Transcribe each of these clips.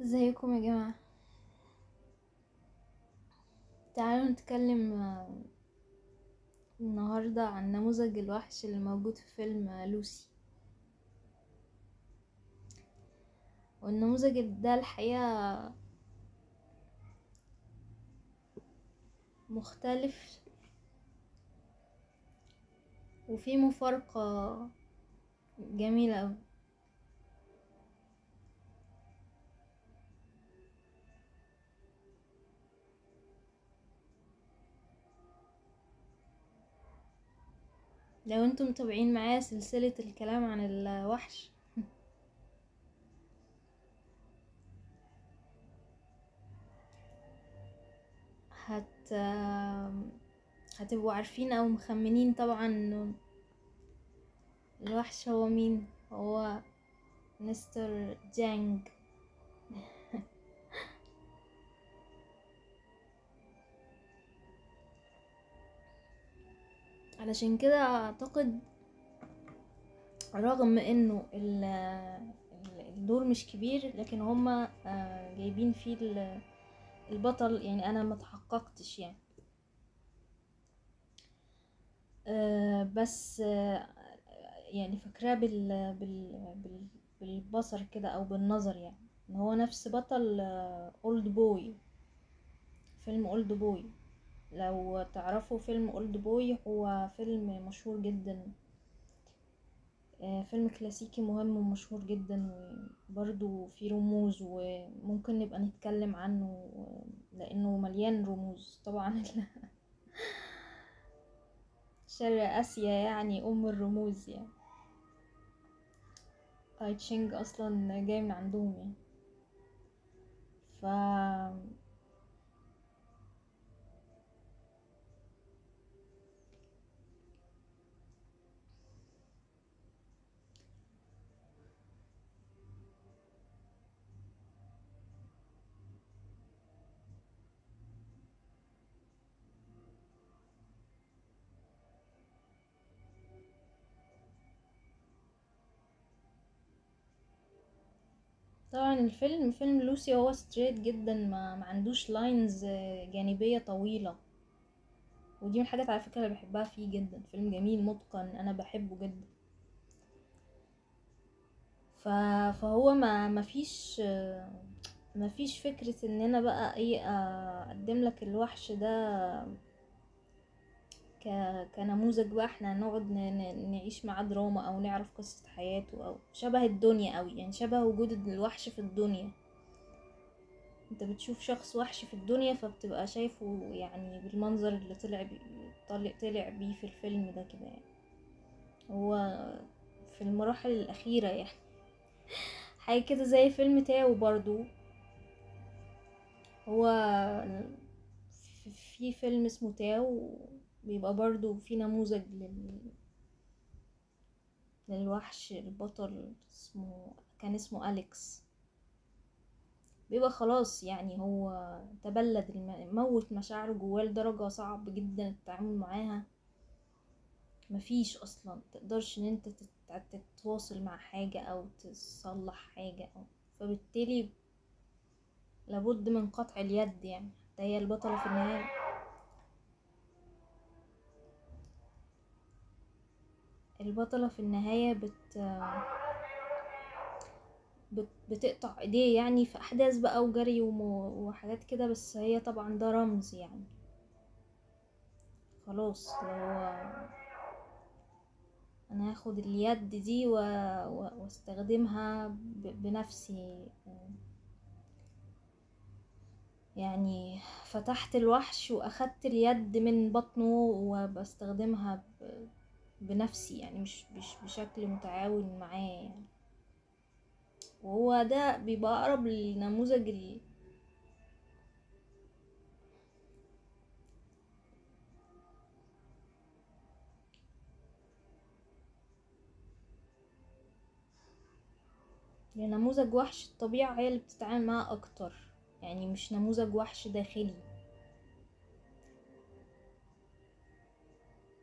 ازيكم يا جماعة؟ تعالوا نتكلم النهاردة عن نموذج الوحش اللي موجود في فيلم لوسي. والنموذج ده الحقيقة مختلف وفيه مفارقة جميلة أوي. لو انتم متابعين معايا سلسلة الكلام عن الوحش هت هتبقوا عارفين او مخمنين طبعا انه الوحش هو مين. هو مستر جانج. علشان كده اعتقد رغم انه الدور مش كبير لكن هما جايبين فيه البطل، يعني انا ما تحققتش يعني بس يعني فاكراه بالبصر كده او بالنظر، يعني ان هو نفس بطل اولد بوي، فيلم اولد بوي. لو تعرفوا فيلم اولد بوي، هو فيلم مشهور جدا، فيلم كلاسيكي مهم ومشهور جدا، وبرضو فيه رموز وممكن نبقى نتكلم عنه لانه مليان رموز طبعا. شرق اسيا يعني ام الرموز يعني. اي تشينج اصلا جاي من عندهم يعني. ف طبعا الفيلم فيلم لوسي هو ستريت جدا، ما عندوش لاينز جانبية طويلة، ودي من الحاجات على فكرة اللي بحبها فيه جدا. فيلم جميل متقن، انا بحبه جدا. ف... فهو ما فيش فكرة ان انا بقى ايه اقدم لك الوحش ده كنموذج بقى احنا نقعد نعيش معاه دراما او نعرف قصة حياته او شبه الدنيا قوي، يعني شبه وجود الوحش في الدنيا. انت بتشوف شخص وحش في الدنيا فبتبقى شايفه يعني بالمنظر اللي طلع بيه في الفيلم ده كده يعني. هو في المراحل الأخيرة يعني حاجة كده زي فيلم تاو برضو. هو في فيلم اسمه تاو بيبقى برضو في نموذج للوحش. البطل كان اسمه أليكس. بيبقى خلاص يعني هو تبلد موت مشاعره جواه لدرجة صعب جدا التعامل معاها. مفيش اصلا تقدرش ان انت تتواصل مع حاجة او تصلح حاجة فبالتالي لابد من قطع اليد يعني. حتى هي البطلة في النهاية البطلة في النهاية بتقطع ايديه يعني في احداث بقى وجري وحاجات كده، بس هي طبعا ده رمز يعني. خلاص لو انا هاخد اليد دي واستخدمها بنفسي يعني. فتحت الوحش واخدت اليد من بطنه وبستخدمها بنفسي يعني، مش بشكل متعاون معاه يعني. وهو ده بيبقى اقرب للنموذج نموذج وحش الطبيعة هي اللي بتتعامل معاه اكتر، يعني مش نموذج وحش داخلي.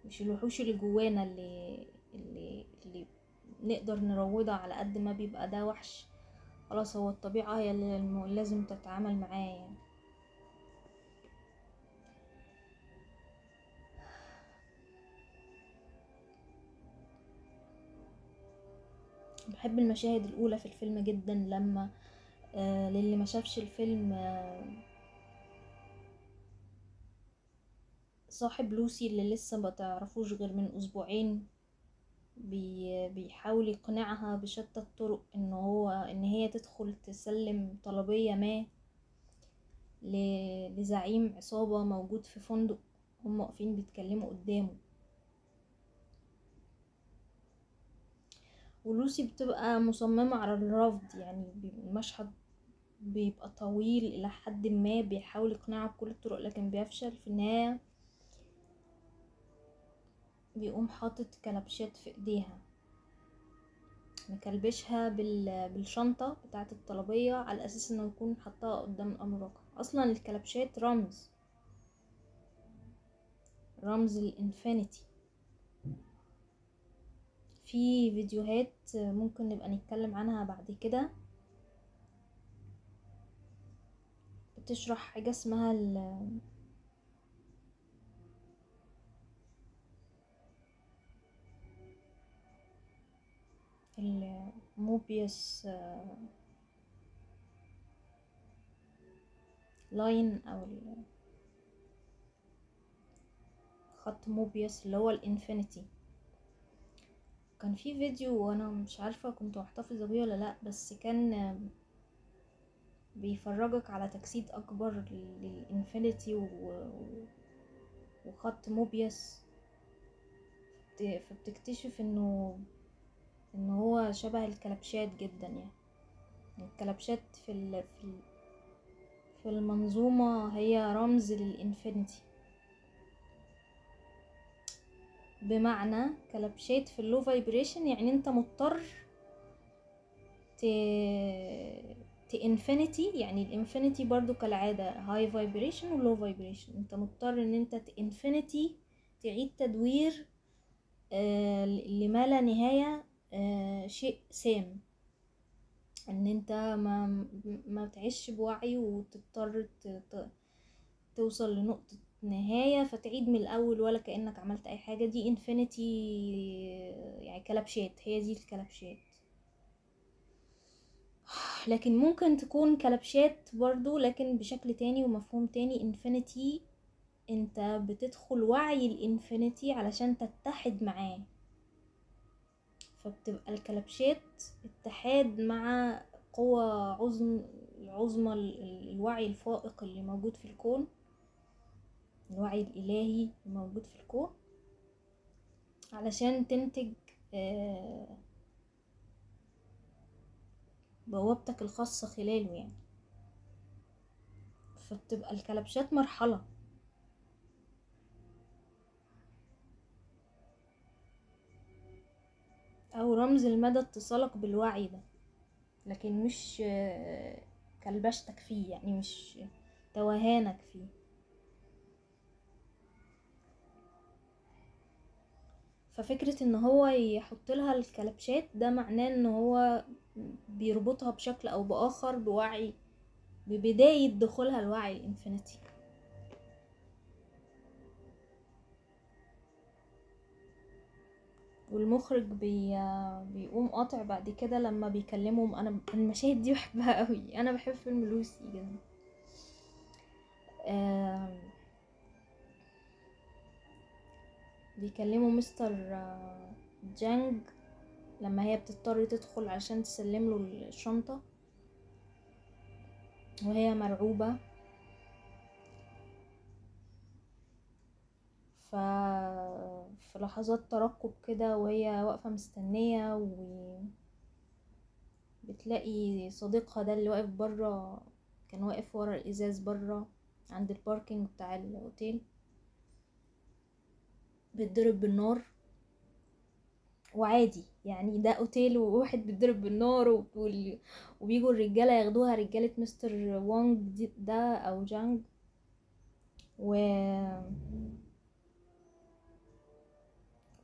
مش الوحوش اللي جوانا اللي نقدر نروضها على قد ما بيبقى ده وحش خلاص هو الطبيعة هي اللي لازم تتعامل معاه يعني. بحب المشاهد الأولى في الفيلم جدا، لما للي ما شافش الفيلم، صاحب لوسي اللي لسه ما تعرفوش غير من أسبوعين بيحاول يقنعها بشتى الطرق ان هي تدخل تسلم طلبية ما لزعيم عصابة موجود في فندق، هم واقفين بيتكلموا قدامه، ولوسي بتبقى مصممة على الرفض. يعني المشهد بيبقى طويل الى حد ما، بيحاول يقنعها بكل الطرق لكن بيفشل. في النهاية بيقوم حاطط كلبشات في ايديها، مكلبشها بالشنطة بتاعة الطلبية على اساس انه يكون حطها قدام الامر الواقع. اصلا الكلبشات رمز الانفينيتي. في فيديوهات ممكن نبقى نتكلم عنها بعد كده بتشرح حاجة اسمها الموبيوس لاين، او خط موبيوس اللي هو الانفينيتي. كان في فيديو وانا مش عارفة كنت محتفظة بيه ولا لا، بس كان بيفرجك على تجسيد اكبر للانفينيتي وخط موبيوس، فبتكتشف ان هو شبه الكلبشات جدا. يعني الكلبشات في المنظومة هي رمز للإنفينيتي، بمعنى كلبشات في اللو فايبريشن يعني انت مضطر ت تانفينيتي. يعني الانفينيتي برضو كالعادة هاي فايبريشن ولو فايبريشن، انت مضطر ان انت تانفينيتي، تعيد تدوير لما لا نهاية شيء سام، ان انت ما تعيش بوعي وتضطر توصل لنقطة نهاية فتعيد من الأول ولا كأنك عملت أي حاجة. دي انفينيتي، يعني كلبشات، هي دي الكلبشات. لكن ممكن تكون كلبشات برضو لكن بشكل تاني ومفهوم تاني. انفينيتي انت بتدخل وعي الانفينيتي علشان تتحد معاه، فبتبقى الكلبشات اتحاد مع قوة عظمى الوعي الفائق اللي موجود في الكون، الوعي الإلهي الموجود في الكون، علشان تنتج بوابتك الخاصة خلاله يعني. فبتبقى الكلبشات مرحلة أو رمز المدى اتصالك بالوعي ده، لكن مش كلبشتك فيه، يعني مش توهانك فيه. ففكرة ان هو يحط لها الكلبشات ده معناه ان هو بيربطها بشكل او باخر بوعي، ببداية دخولها الوعي الانفينيتي. والمخرج بيقوم قاطع بعد كده لما بيكلمهم. انا المشاهد دي بحبها قوي، انا بحب فيلم لوسي جدا. بيكلموا مستر جانج لما هي بتضطر تدخل عشان تسلم له الشنطة وهي مرعوبة. في لحظات ترقب كده وهي واقفة مستنية، وبتلاقي صديقها ده اللي واقف برا، كان واقف ورا الازاز برا عند الباركينج بتاع الاوتيل، بيتضرب بالنار. وعادي يعني ده اوتيل وواحد بيتضرب بالنار، وبيجوا الرجاله ياخدوها، رجاله مستر وونج ده او جانج،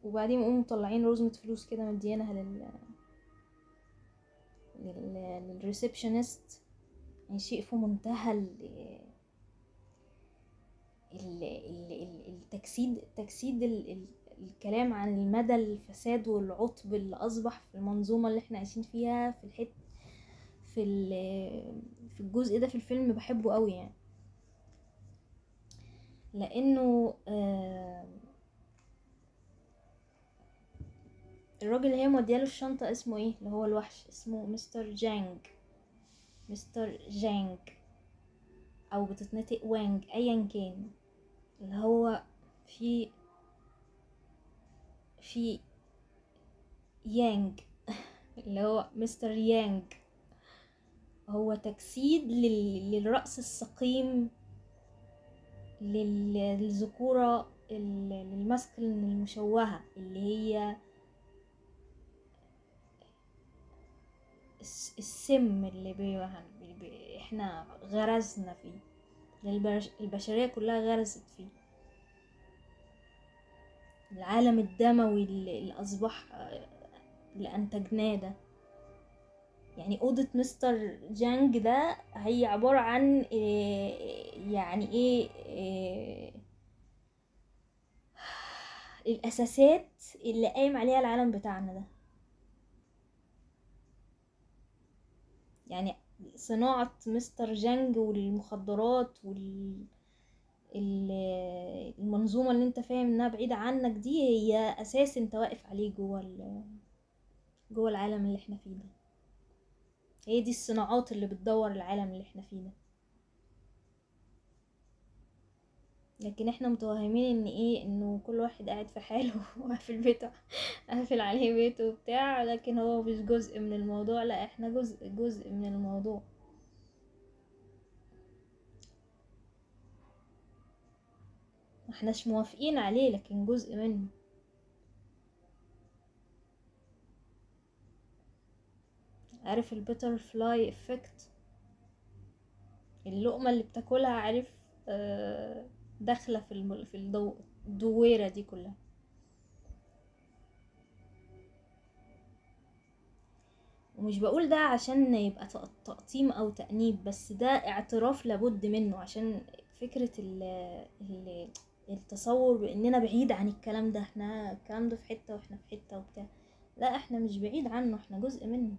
وبعدين يقوموا مطلعين رزمة فلوس كده مديانها للريسبشنست، يعني شيء في منتهى تجسيد الكلام عن المدى الفساد والعطب اللي اصبح في المنظومه اللي احنا عايشين فيها في الجزء ده في الفيلم. بحبه قوي يعني، لانه الراجل اللي هي مودياله الشنطه اسمه ايه، اللي هو الوحش، اسمه مستر جانج او بتتنطق وانج ايا كان، اللي هو في يانج اللي هو مستر يانج، هو تجسيد للرأس السقيم، للذكورة الماسكلين المشوهة، اللي هي السم اللي احنا غرزنا فيه، البشرية كلها غرزت فيه، العالم الدموي اللي أصبح اللي أنتجناه ده. يعني أوضة مستر جانج ده هي عبارة عن يعني ايه الأساسات اللي قايم عليها العالم بتاعنا ده. يعني صناعة مستر جانج والمخدرات المنظومة اللي انت فاهم انها بعيدة عنك دي، هي أساس انت واقف عليه جوه العالم اللي احنا فيه ده. هي دي الصناعات اللي بتدور العالم اللي احنا فيه ده. لكن احنا متوهمين ان ايه، انه كل واحد قاعد في حاله وقافل بيته، قافل عليه بيته وبتاع، لكن هو مش جزء من الموضوع. لا، احنا جزء من الموضوع. احناش موافقين عليه، لكن جزء منه. عارف البتر فلاي افكت؟ اللقمة اللي بتاكلها، عارف، داخلة في الدويرة دي كلها. ومش بقول ده عشان يبقى تقطيم او تأنيب، بس ده اعتراف لابد منه، عشان فكرة التصور باننا بعيد عن الكلام ده، احنا الكلام ده في حتة واحنا في حتة وبتاع. لا، احنا مش بعيد عنه، احنا جزء منه.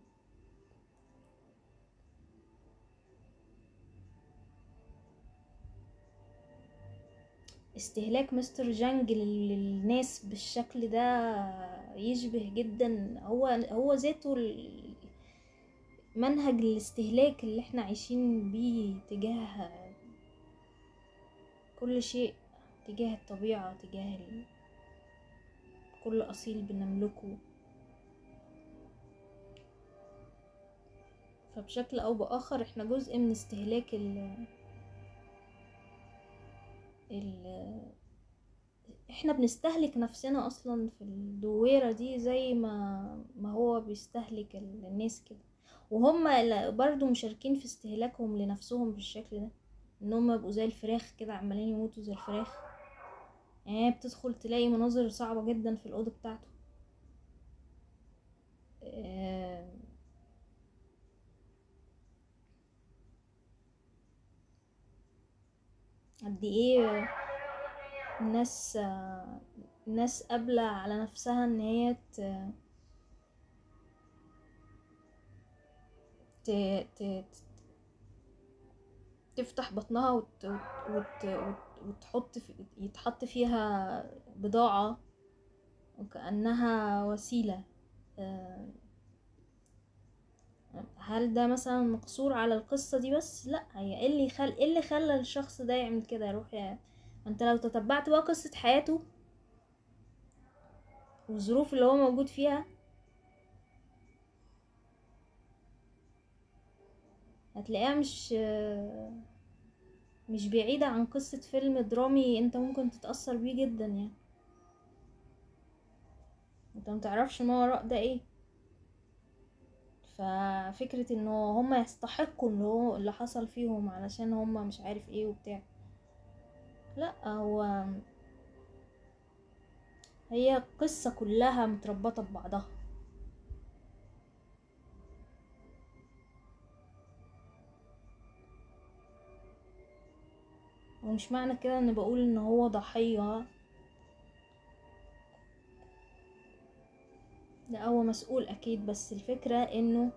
استهلاك مستر جانج للناس بالشكل ده يشبه جدا هو ذاته منهج الاستهلاك اللي احنا عايشين بيه تجاه كل شيء، تجاه الطبيعة، تجاه كل أصيل بنملكه. فبشكل أو بآخر احنا جزء من استهلاك ال احنا بنستهلك نفسنا أصلا في الدويرة دي، زي ما هو بيستهلك الناس كده. وهم برضو مشاركين في استهلاكهم لنفسهم بالشكل ده، انهم يبقوا زي الفراخ كده، عمالين يموتوا زي الفراخ. يعني بتدخل تلاقي مناظر صعبة جدا في الأوضة بتاعته. قد ايه الناس قابلة على نفسها ان هي ت... ت... تفتح بطنها يتحط فيها بضاعة وكأنها وسيلة. هل ده مثلا مقصور على القصة دي بس؟ لا، هي ايه اللي خلى الشخص ده يعمل كده؟ يروح انت لو تتبعت بقى قصة حياته والظروف اللي هو موجود فيها، هتلاقيها مش بعيدة عن قصة فيلم درامي انت ممكن تتأثر بيه جدا. يعني انت متعرفش ما وراء ده ايه. ففكرة انه هما يستحقوا اللي حصل فيهم علشان هما مش عارف ايه وبتاع، لا، هي قصة كلها متربطة ببعضها. ومش معنى كده ان بقول ان هو ضحية، لا هو مسؤول اكيد، بس الفكرة انه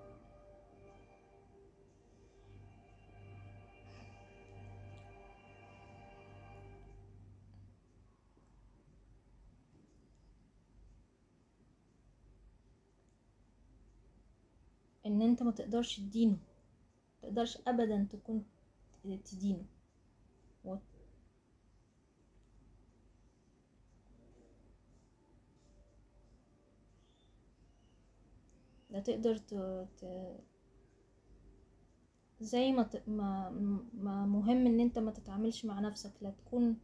ان انت ما تقدرش تدينه، ما تقدرش ابدا تكون تدينه. و- لا تقدر ت... زي ما مهم ان انت ما تتعاملش مع نفسك، لا تكون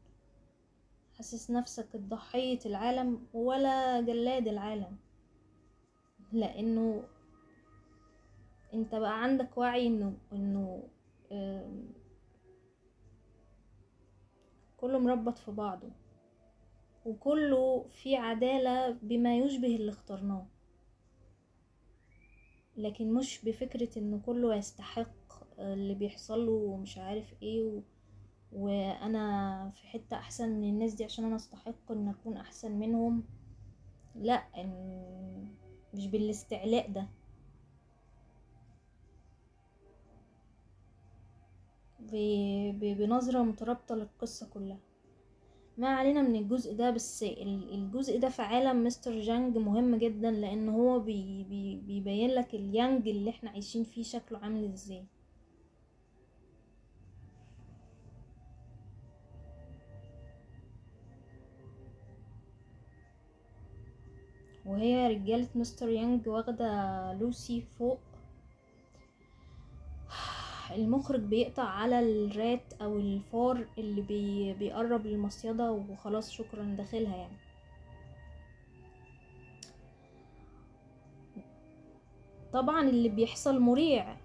حاسس نفسك ضحية العالم ولا جلاد العالم، لانه انت بقى عندك وعي انه آم، كله مربط في بعضه، وكله في عدالة بما يشبه اللي اخترناه، لكن مش بفكرة انه كله يستحق اللي بيحصله ومش عارف ايه وانا في حتة احسن من الناس دي عشان انا استحق ان اكون احسن منهم. لا، مش بالاستعلاء ده، بنظرة مترابطة للقصة كلها. ما علينا من الجزء ده، بس الجزء ده في عالم مستر جانج مهم جدا، لان هو بيبين لك اليانج اللي احنا عايشين فيه شكله عامل ازاي. وهي رجالة مستر يانج واخدة لوسي فوق. المخرج بيقطع على الرات او الفار اللي بيقرب للمصيدة وخلاص شكرا داخلها يعني. طبعا اللي بيحصل مريع،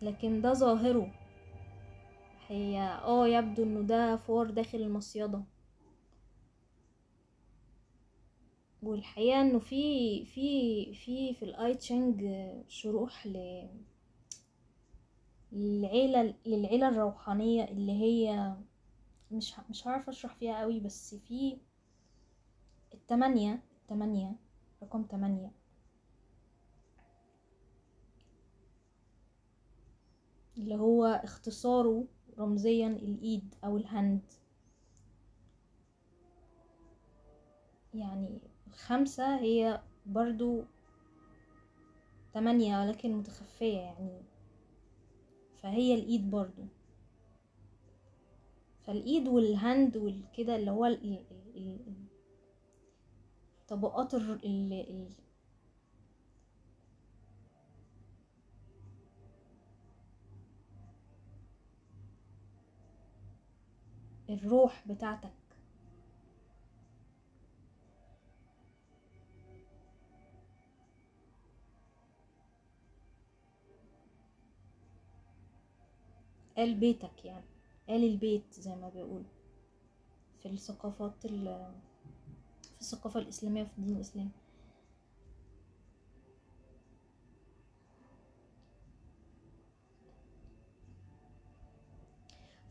لكن ده ظاهره. هي يبدو انه ده فار داخل المصيدة، والحقيقة انه في الاي تشينج شروح للعيلة الروحانية اللي هي مش هعرف اشرح فيها قوي، بس في التمانية، رقم 8 اللي هو اختصاره رمزيا الايد او الهند. يعني 5 هي برضو 8 ولكن متخفية يعني، فهي الايد برضو. فالايد والهند والكده اللي هو طبقات الروح بتاعتك. آل بيتك يعني، آل البيت زي ما بيقولوا في في الثقافة الإسلامية وفي الدين الإسلامي.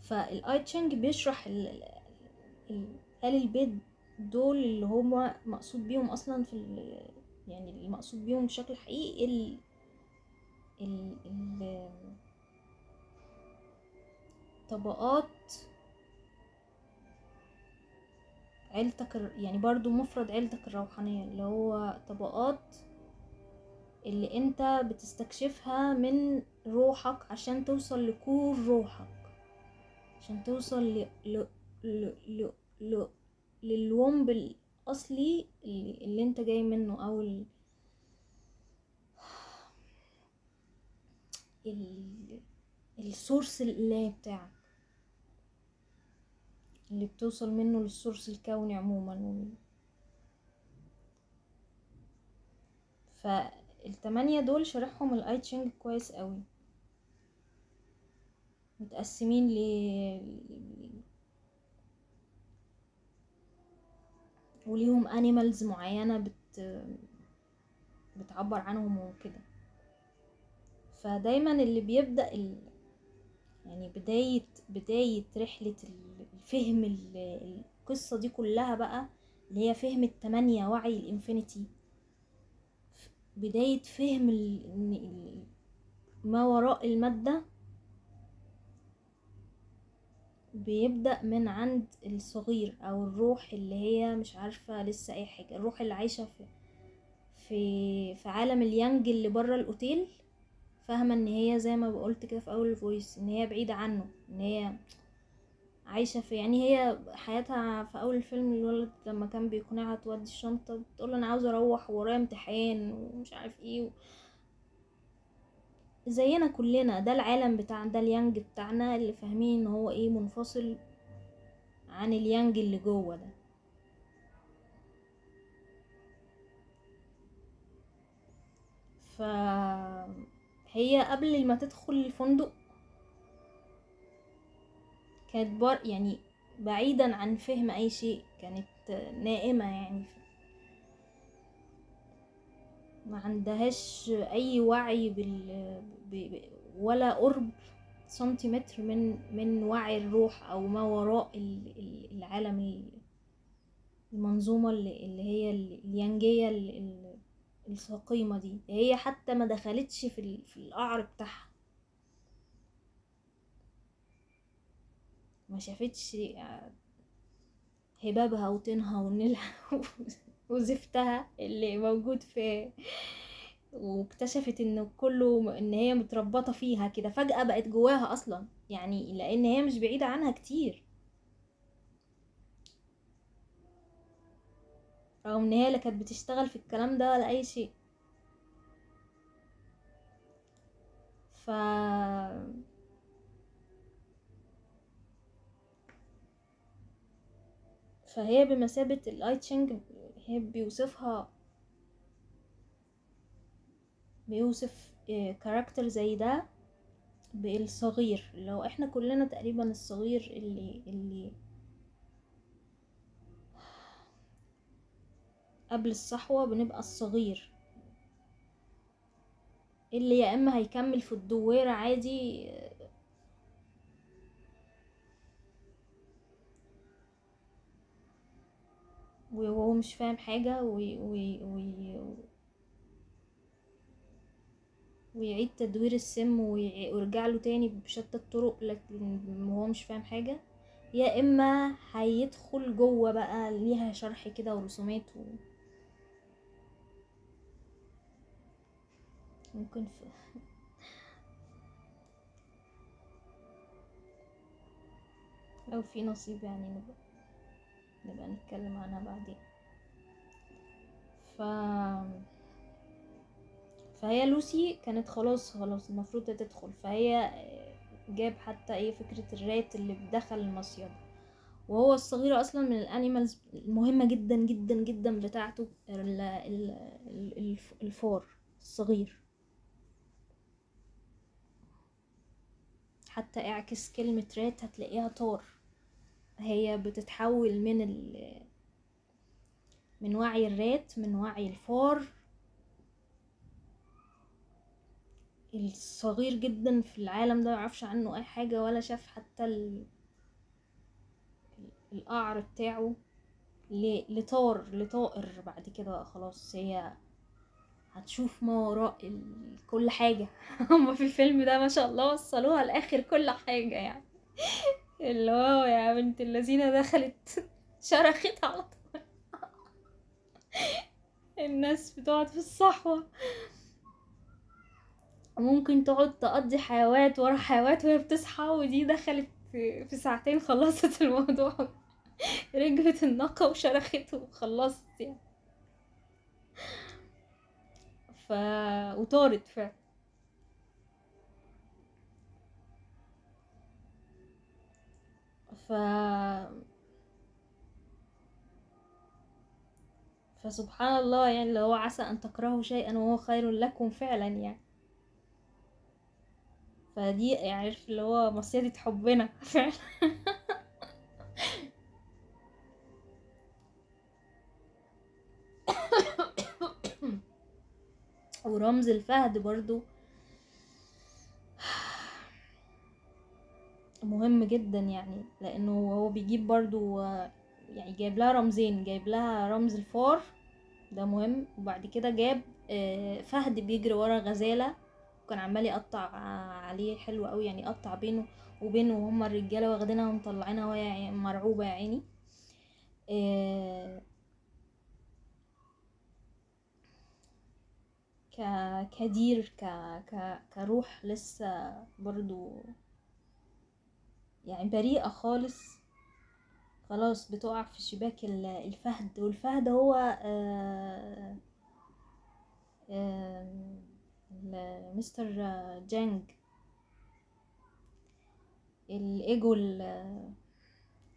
فالاي تشينج بيشرح آل البيت دول اللي هما مقصود بيهم اصلا يعني المقصود بيهم بشكل حقيقي ال طبقات عيلتك، يعني برضو مفرد عيلتك الروحانية، اللي هو طبقات اللي انت بتستكشفها من روحك عشان توصل لكور روحك، عشان توصل ل... ل... ل... للومب الأصلي اللي انت جاي منه، او ال... السورس الإلهي بتاعك، اللي بتوصل منه للسورس الكوني عموما. فالتمانية دول شرحهم الاي تشينج كويس قوي، متقسمين وليهم انيمالز معينة بتعبر عنهم وكده. فدايما اللي بيبدأ يعني بداية رحلة الفهم القصة دي كلها بقى، اللي هي فهم التمانية وعي الانفينيتي، بداية فهم ما وراء المادة، بيبدأ من عند الصغير او الروح اللي هي مش عارفة لسه اي حاجة، الروح اللي عايشة في عالم اليانج اللي بره الاوتيل، فاهمة ان هي زي ما قلت كده في اول الفويس، ان هي بعيدة عنه، ان هي عايشة في، يعني هي حياتها في اول الفيلم الولد لما كان بيقنعها تودي الشنطة بتقول له انا عاوزة اروح ورايا امتحان ومش عارف ايه زينا كلنا، ده العالم بتاعنا، ده اليانج بتاعنا اللي فاهمين ان هو ايه منفصل عن اليانج اللي جوه ده. فهي قبل ما تدخل الفندق كانت يعني بعيدا عن فهم اي شيء، كانت نائمة يعني، ما عندهاش اي وعي ولا قرب سنتيمتر من وعي الروح او ما وراء العالم، المنظومة اللي هي اليانجية السقيمة دي. هي حتى ما دخلتش في القعر بتاعها، ما شافتش هبابها وطينها ونيلها وزفتها اللي موجود في، واكتشفت ان كله ان هي متربطة فيها كده، فجأة بقت جواها اصلا، يعني لان هي مش بعيدة عنها كتير، رغم ان هي لا كانت بتشتغل في الكلام ده ولا اي شيء. ف فهي بمثابة الاي تشينج، هي بيوصف كاركتر زي ده بالصغير، لو احنا كلنا تقريبا الصغير اللي قبل الصحوة بنبقى الصغير اللي يا اما هيكمل في الدويرة عادي وهو مش فاهم حاجة ويعيد تدوير السم ويرجع له تاني بشتى الطرق لكن هو مش فاهم حاجة، يا اما هيدخل جوه بقى ليها شرح كده ورسومات ممكن لو في نصيب يعني نبقى نتكلم عنها بعدين. ف فهي لوسي كانت خلاص المفروض تدخل، فهي جاب حتى ايه فكرة الرات اللي بدخل المصيد، وهو الصغير اصلا من الانيمالز المهمة جدا جدا جدا بتاعته الفار الصغير، حتى اعكس كلمة رات هتلاقيها طار، هي بتتحول من وعي الرات، من وعي الفار الصغير جدا في العالم ده، معرفش عنه اي حاجة ولا شاف حتى القعر بتاعه، لطائر بعد كده خلاص هي هتشوف ما وراء كل حاجة. هما في الفيلم ده ما شاء الله وصلوها لاخر كل حاجة يعني، اللي هو يا بنت الذين دخلت شرخت على طول. الناس بتقعد في الصحوة ممكن تقعد تقضي حيوات ورا حيوات وهي بتصحى، ودي دخلت في ساعتين خلصت الموضوع، ركبت الناقة وشرخت وخلصت يعني. ف وطارت فعلا. ف فسبحان الله يعني، اللي هو عسى ان تكرهوا شيئا وهو خير لكم فعلا يعني، فدي يعني عارف اللي هو مصيدة حبنا فعلا. ورمز الفهد برضو مهم جدا يعني، لانه هو بيجيب برضو يعني جايب لها رمزين، جايب لها رمز الفار ده مهم، وبعد كده جاب فهد بيجري ورا غزالة وكان عمال يقطع عليه حلو قوي، يعني يقطع بينه وبينه، وهما الرجالة واخدينها ومطلعينها وهي مرعوبة يا عيني. آه، كدير كروح لسه برضو يعني بريئة خالص، خلاص بتقع في شباك الفهد. والفهد هو آه، مستر جانج، الايجو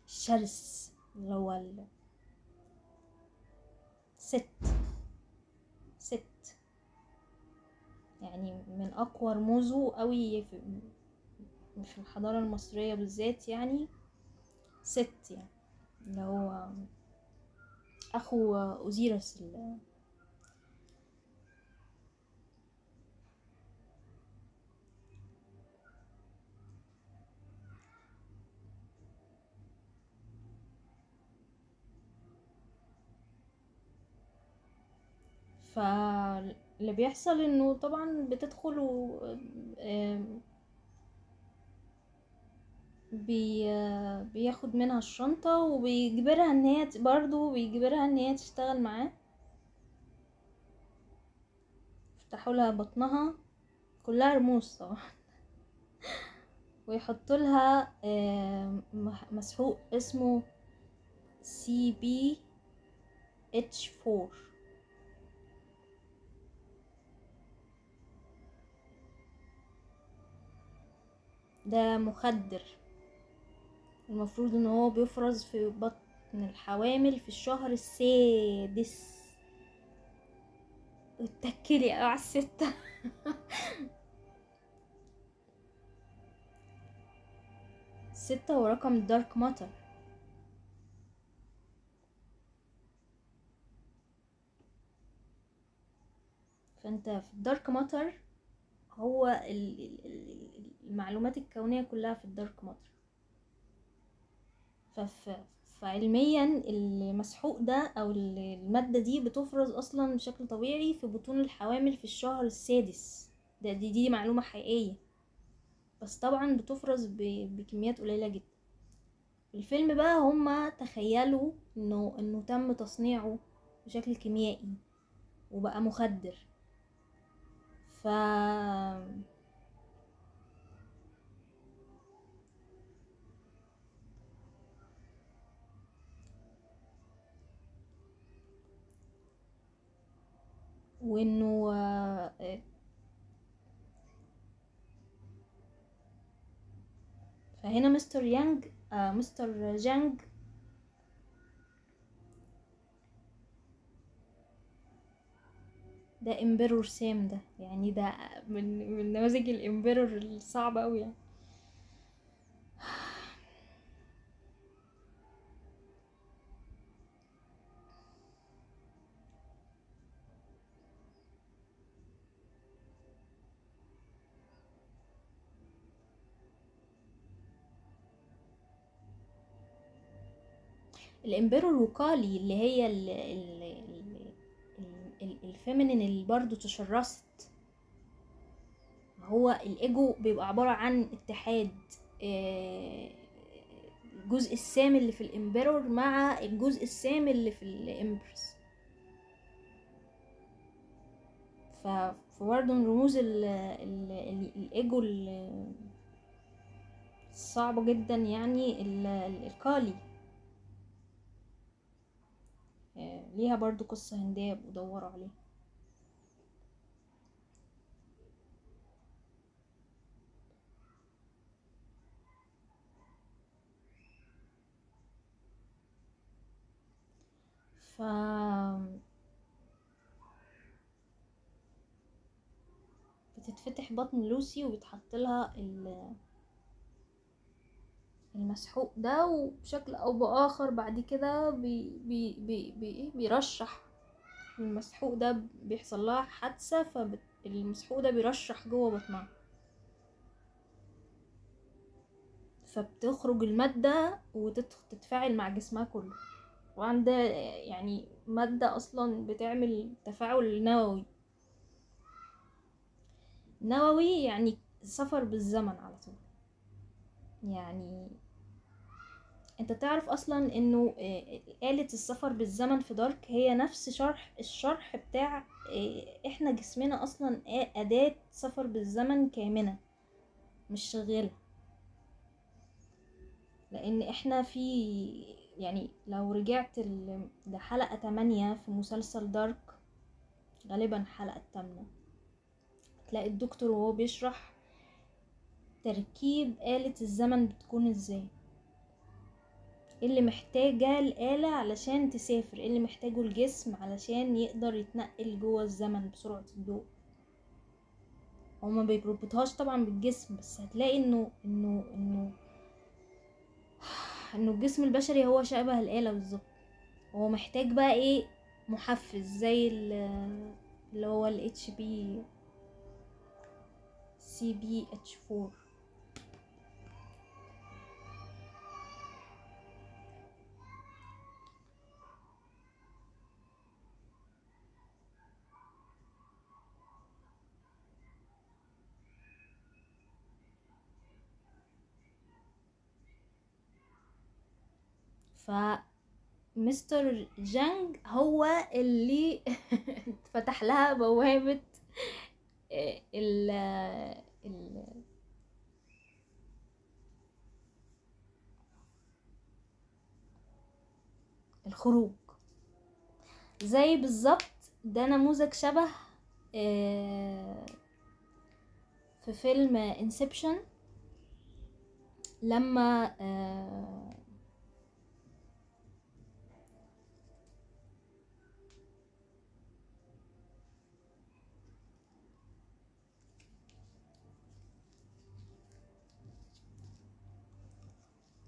الشرس، اللي هو الست ست، يعني من اقوى رموزه قوي في الحضارة المصرية بالذات، يعني ست، يعني اللي هو اخو اوزيرس فاللي بيحصل انه طبعا بتدخل آم، بياخد منها الشنطة وبيجبرها ان هي برضه بيجبرها ان هي تشتغل معاه، يفتحوا لها بطنها كلها رموز طبعا، ويحطوا لها مسحوق اسمه CBH4. ده مخدر المفروض ان هو بيفرز في بطن الحوامل في الشهر السادس. اتكلي على الستة. 6 هو رقم الدارك ماتر. فانت في الدارك ماتر هو المعلومات الكونية كلها في الدارك ماتر. فعلميا المسحوق ده او المادة دي بتفرز اصلا بشكل طبيعي في بطون الحوامل في الشهر السادس. دي معلومة حقيقية، بس طبعا بتفرز بكميات قليلة جدا. في الفيلم بقى هما تخيلوا انه تم تصنيعه بشكل كيميائي وبقى مخدر. ف وانه فهنا مستر جانج ده امبيرور سام، ده يعني ده من نماذج الامبيرور الصعبة قوي يعني. الامبيرور وكالي اللي هي الفيمينين اللي برضو تشرست. هو الايجو بيبقى عبارة عن اتحاد آه، الجزء السام اللي في الامبيرور مع الجزء السام اللي في الامبرس. فبرضه من رموز الايجو الصعبة جدا يعني الكالي ليها برضو قصة هندية بدوروا عليها. ف بتتفتح بطن لوسي وبيتحط لها المسحوق ده، وبشكل او باخر بعد كده بيرشح المسحوق ده، بيحصل لها حادثة فالمسحوق ده بيرشح جوه بطنها. فبتخرج المادة وتتفاعل مع جسمها كله، وعندها يعني مادة اصلا بتعمل تفاعل نووي يعني سفر بالزمن على طول. يعني انت تعرف اصلا انه آلة السفر بالزمن في دارك هي نفس الشرح بتاع احنا جسمنا اصلا اداة سفر بالزمن كامنة مش شغالة، لان احنا في يعني لو رجعت لحلقة 8 في مسلسل دارك، غالبا حلقة 8، تلاقي الدكتور وهو بيشرح تركيب آلة الزمن بتكون ازاي، ايه اللي محتاجة الآلة علشان تسافر، ايه اللي محتاجه الجسم علشان يقدر يتنقل جوه الزمن بسرعة الضوء. هو ما بيربطهاش طبعا بالجسم، بس هتلاقي انه الجسم البشري هو شبه الآلة بالظبط. هو محتاج بقى ايه؟ محفز زي اللي هو ال CBH4. مستر جانج هو اللي فتح لها بوابة ال ال الخروج. زي بالظبط ده نموذج شبه في فيلم انسبشن لما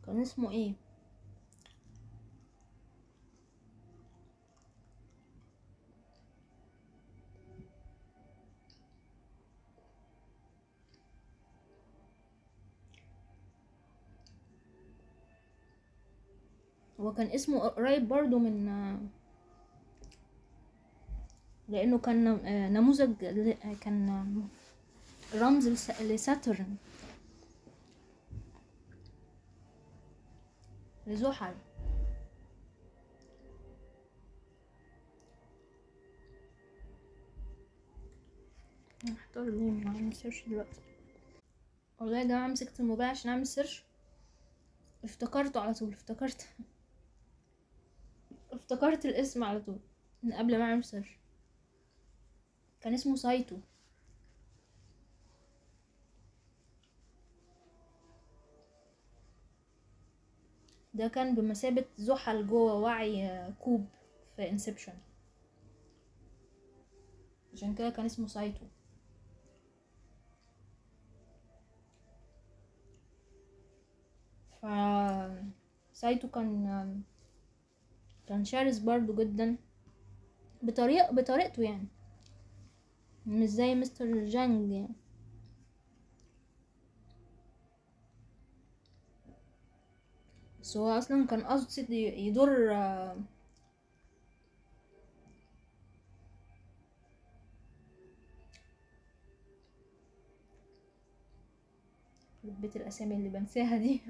كان اسمه ايه؟ هو كان اسمه قريب برضو من لانه كان نموذج كان رمز لساترن، لزحل. محتار ليه ما عمل سيرش دلوقتي. والله يا جماعه مسكت الموبايل عشان اعمل سيرش، افتكرته على طول، افتكرت الاسم على طول من قبل ما اعمل سيرش. كان اسمه سايتو. ده كان بمثابة زحل جوه وعي كوب في انسبشن، عشان كده كان اسمه سايتو. ف سايتو كان شرس برضو جدا بطريقته يعني، مش زي مستر جانج يعني. بس هو اصلا كان قصد يضر بيت الاسامي اللي بنساها دي.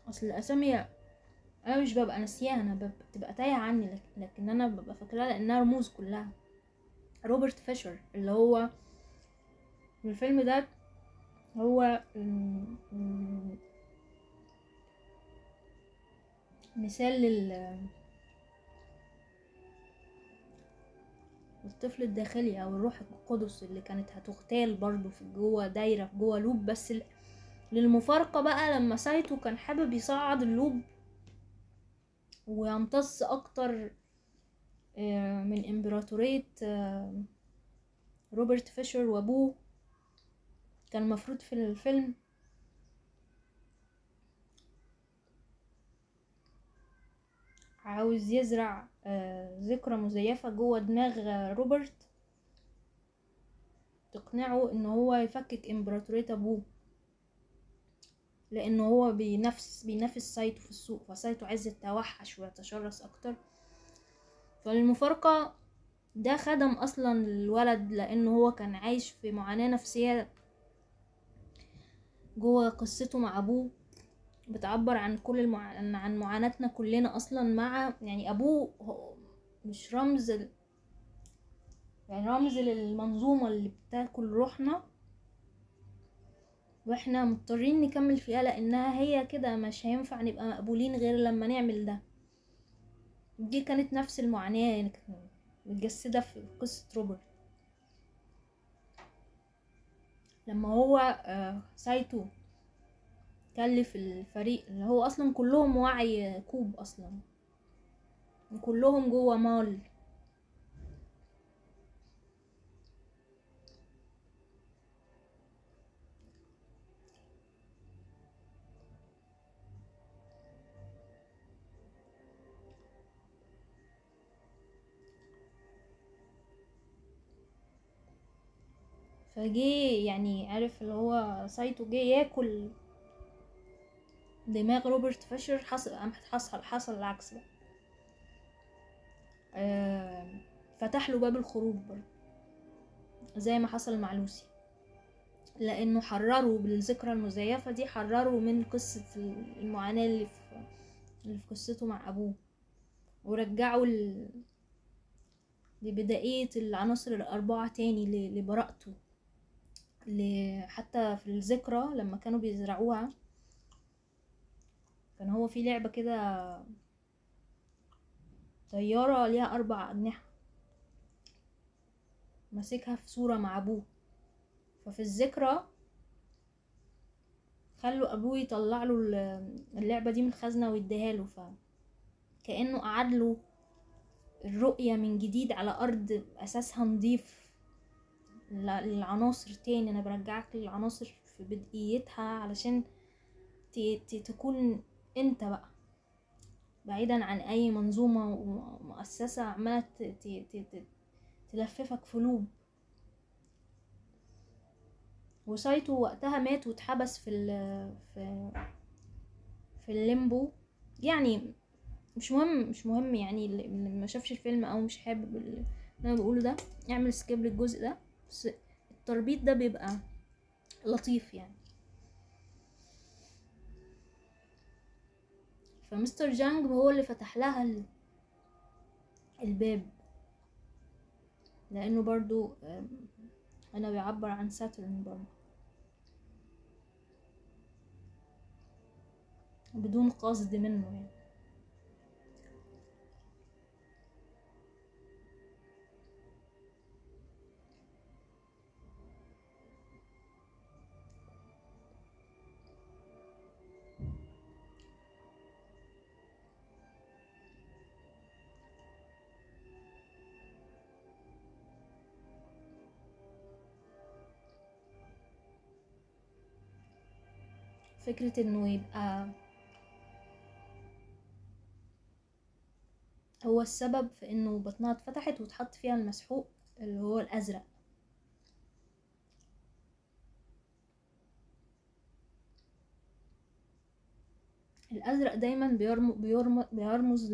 اصل الاسامي انا مش ببقى ناسياها، انا بتبقى تايهه عني، لكن انا ببقى فاكراها لانها رموز كلها. روبرت فيشر اللي هو في الفيلم ده هو مثال للطفل الداخلي او الروح القدس اللي كانت هتغتال برضو في جوه دايره، في جوه لوب. بس للمفارقه بقى لما سايتو كان حابب يصعد اللوب ويمتص اكتر من امبراطورية روبرت فيشر وابوه. كان المفروض في الفيلم عاوز يزرع ذكرى مزيفة جوه دماغ روبرت تقنعه ان هو يفكك امبراطورية ابوه، لانه هو بينافس سايتو في السوق، فسايتو عايز يتوحش ويتشرس اكتر. فالمفارقة ده خدم اصلا الولد، لانه هو كان عايش في معاناة نفسية جوه قصته مع ابوه، بتعبر عن كل عن معاناتنا كلنا اصلا مع يعني ابوه. مش رمز يعني رمز للمنظومة اللي بتاكل روحنا، واحنا مضطرين نكمل فيها لانها هي كده، مش هينفع نبقى مقبولين غير لما نعمل ده. دي كانت نفس المعاناة يعني متجسدة في قصة روبرت. لما هو سايتو كلف الفريق اللي هو اصلا كلهم وعي كوب اصلا، كلهم جوه مال، فجي يعني عارف اللي هو سايتو جه ياكل دماغ روبرت فيشر. حصل العكس بقى. فتح له باب الخروج برضه زي ما حصل مع لوسي، لانه حرره بالذكرى المزيفة دي، حرره من قصة المعاناة اللي في قصته مع ابوه، ورجعه لبداية العناصر الاربعة تاني، لبراءته. حتى في الذكرى لما كانوا بيزرعوها، كان هو في لعبة كده طيارة ليها 4 أجنحة ماسكها في صورة مع أبوه. ففي الذكرى خلوا أبوه يطلع له اللعبة دي من الخزنة ويديها له، فكأنه أعاد له الرؤية من جديد على أرض أساسها نضيف للعناصر تاني. أنا برجعك للعناصر في بدايتها علشان تكون انت بقى، بعيدا عن أي منظومة ومؤسسة عمالة تلففك في لوب. وسايتو وقتها مات واتحبس في في الليمبو. يعني مش مهم يعني اللي ما شافش الفيلم او مش حابب اللي انا بقوله ده، اعمل سكيب للجزء ده، بس التربيط ده بيبقى لطيف يعني. فمستر جانج هو اللي فتح لها الباب، لانه برضو انا بيعبر عن ساترن برضو بدون قصد منه يعني. فكرة انه يبقى هو السبب في انه بطنها اتفتحت واتحط فيها المسحوق اللي هو الازرق. الازرق دايما بيرمز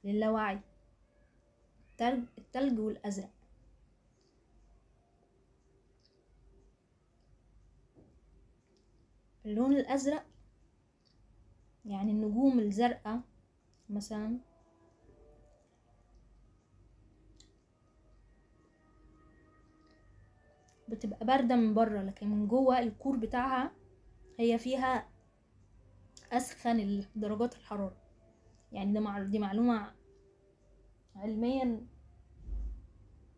للاوعي. التلج والازرق. اللون الازرق يعني النجوم الزرقاء مثلا بتبقى باردة من بره، لكن من جوه الكور بتاعها هي فيها اسخن درجات الحرارة. يعني دي معلومة علميا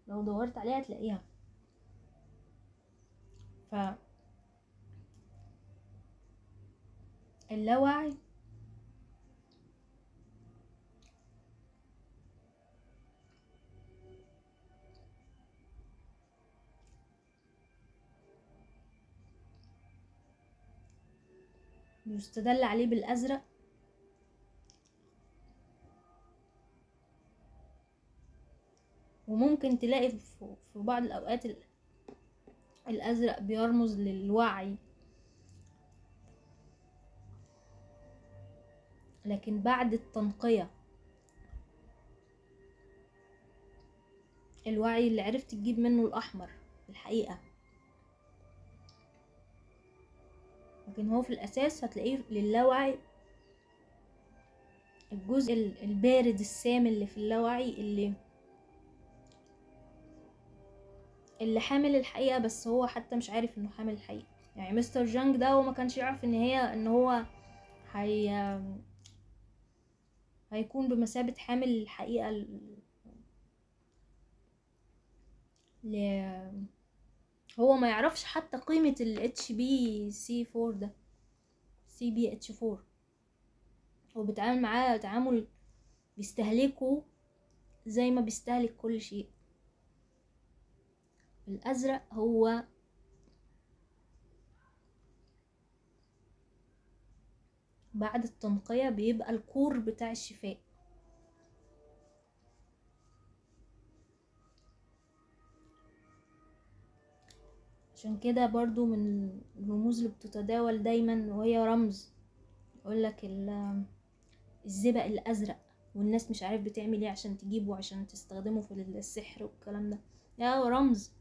لو دورت عليها تلاقيها. فاللاوعي يستدل عليه بالازرق وممكن تلاقي في بعض الأوقات الأزرق بيرمز للوعي، لكن بعد التنقية الوعي اللي عرفت تجيب منه الأحمر الحقيقة. لكن هو في الأساس هتلاقيه للاوعي، الجزء البارد السام اللي في اللاوعي اللي حامل الحقيقة، بس هو حتى مش عارف انه حامل الحقيقة. يعني مستر جانج ده هو ما كانش يعرف ان هو هيكون بمثابة حامل الحقيقة هو ما يعرفش حتى قيمة ال HBC4 ده، CBH4. هو بيتعامل معاه تعامل بيستهلكه زي ما بيستهلك كل شيء. الأزرق هو بعد التنقية بيبقى الكور بتاع الشفاء. عشان كده برضو من الرموز اللي بتتداول دايما وهي رمز يقولك الزئبق الأزرق، والناس مش عارف بتعمل ايه عشان تجيبه عشان تستخدمه في السحر والكلام ده. هو رمز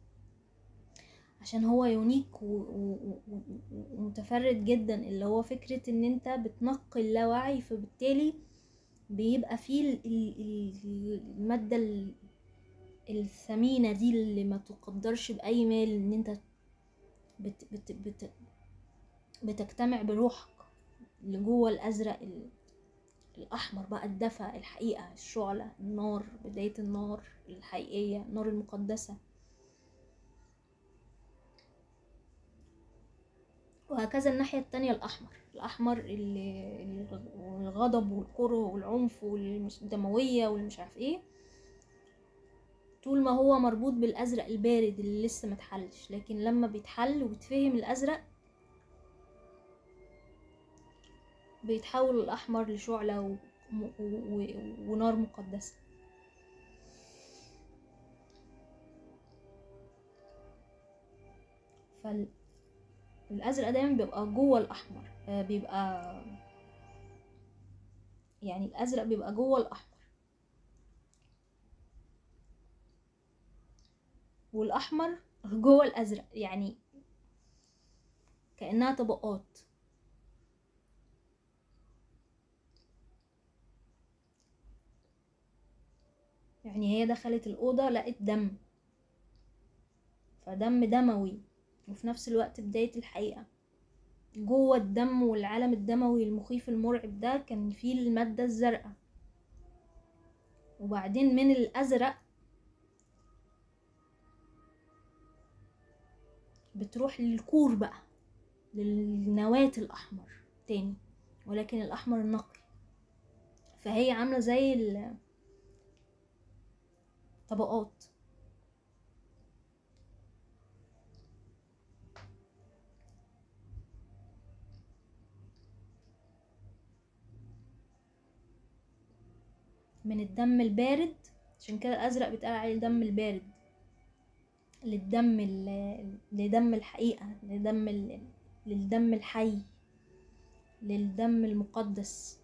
عشان هو يونيك ومتفرد جدا، اللي هو فكرة ان انت بتنقي اللاوعي، فبالتالي بيبقى فيه المادة الثمينة دي اللي ما تقدرش بأي مال، ان انت بتجتمع بروحك اللي جوه الأزرق الأحمر بقى، الدفى، الحقيقة، الشعلة، النار، بداية النار الحقيقية، النار المقدسة. وهكذا الناحية التانية الأحمر اللي الغضب والكره والعنف والدموية والمش عارف ايه، طول ما هو مربوط بالأزرق البارد اللي لسه متحلش. لكن لما بيتحل وبتفهم الأزرق بيتحول الأحمر لشعلة ونار مقدسة. فالأزرق دايما بيبقى جوه الأحمر، بيبقى يعني الأزرق بيبقى جوه الأحمر، والأحمر جوه الأزرق، يعني كأنها طبقات. يعني هي دخلت الأوضة لقت دم، فدم دموي، وفي نفس الوقت بداية الحقيقة. جوه الدم والعالم الدموي المخيف المرعب ده كان فيه المادة الزرقاء، وبعدين من الأزرق بتروح للكور بقى، للنواة الأحمر تاني، ولكن الأحمر النقي. فهي عاملة زي الطبقات. من الدم البارد، عشان كده الأزرق بيتقال عليه الدم البارد، لدم الحقيقة، للدم الحي، للدم المقدس.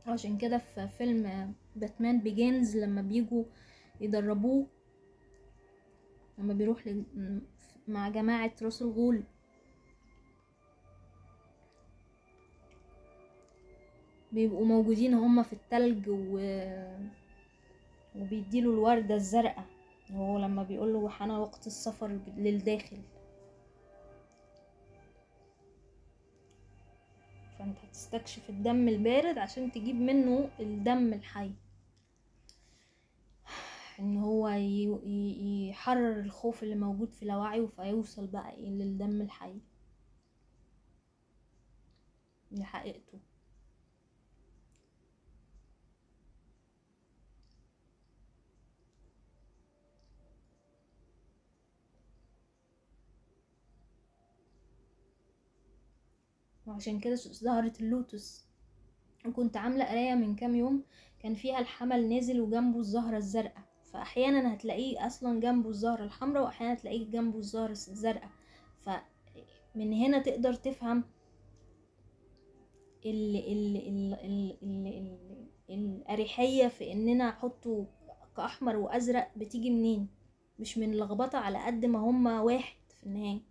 عشان كده في فيلم باتمان بيجينز لما بيجوا يدربوه، لما بيروح مع جماعة راس الغول، بيبقوا موجودين هما في التلج وبيديله الوردة الزرقاء، وهو لما بيقوله وحان وقت السفر للداخل. فانت هتستكشف الدم البارد عشان تجيب منه الدم الحي، ان هو يحرر الخوف اللي موجود في لاوعيه، فيوصل بقى للدم الحي لحقيقته. وعشان كده ظهرت اللوتس. وكنت عاملة قراية من كام يوم كان فيها الحمل نازل وجنبه الزهرة الزرقاء، فأحيانا هتلاقيه أصلا جنبه الزهرة الحمراء، وأحيانا هتلاقيه جنبه الزهرة الزرقاء. فمن هنا تقدر تفهم الأريحية في إننا أحطه كأحمر وأزرق بتيجي منين، مش من لخبطة على قد ما هما واحد في النهاية.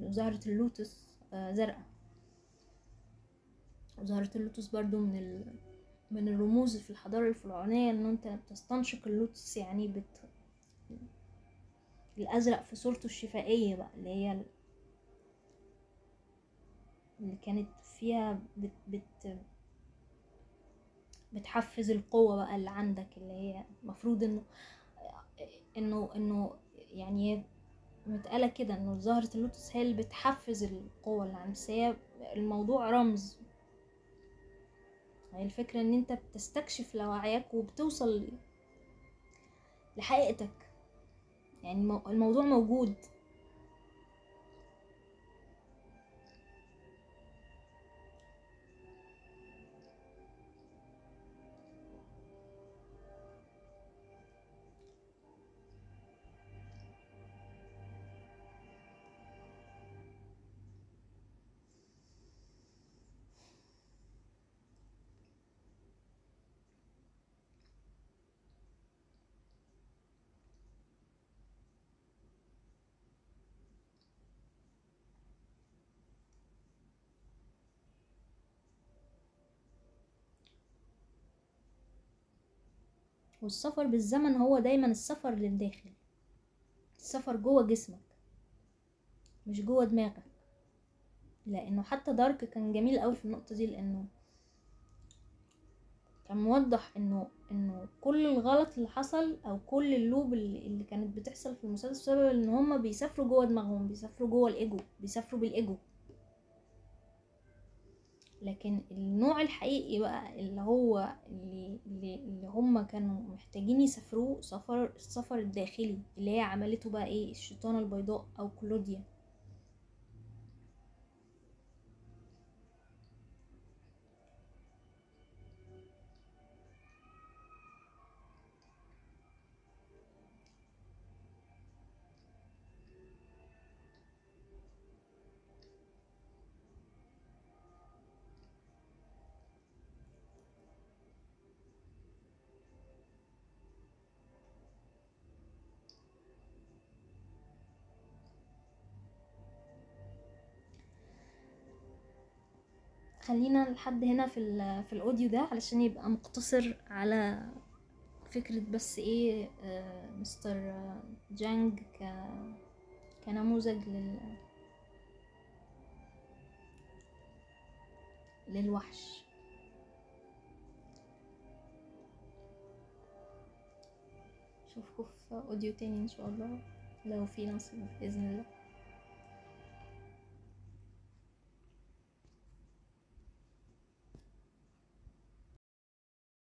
زهرة اللوتس زرقاء. وزهرة اللوتس برضو من الرموز في الحضارة الفرعونية، ان انت بتستنشق اللوتس يعني الازرق في صورته الشفائية بقى، اللي هي اللي كانت فيها بتحفز القوة بقى اللي عندك، اللي هي المفروض انه يعني هي متقالة كده انه زهرة اللوتس هي اللي بتحفز القوة اللي عندك، بس هي الموضوع رمز. هي الفكرة ان انت بتستكشف لوعيك وبتوصل لحقيقتك، يعني الموضوع موجود. والسفر بالزمن هو دايما السفر للداخل، السفر جوه جسمك مش جوه دماغك. لانه حتى دارك كان جميل قوي في النقطة دي، لانه كان موضح انه كل الغلط اللي حصل او كل اللوب اللي كانت بتحصل في المسلسل بسبب ان هما بيسافروا جوه دماغهم، بيسافروا جوه الايجو، بيسافروا بالايجو. لكن النوع الحقيقي بقى اللي هو اللي هم كانوا محتاجين يسافروه، السفر الداخلي اللي هي عملته بقى ايه الشيطانة البيضاء او كلوديا. خلينا لحد هنا في الاوديو ده علشان يبقى مقتصر على فكرة بس ايه مستر جانج كنموذج للوحش. اشوفكم في اوديو تاني ان شاء الله لو في نصيب باذن الله.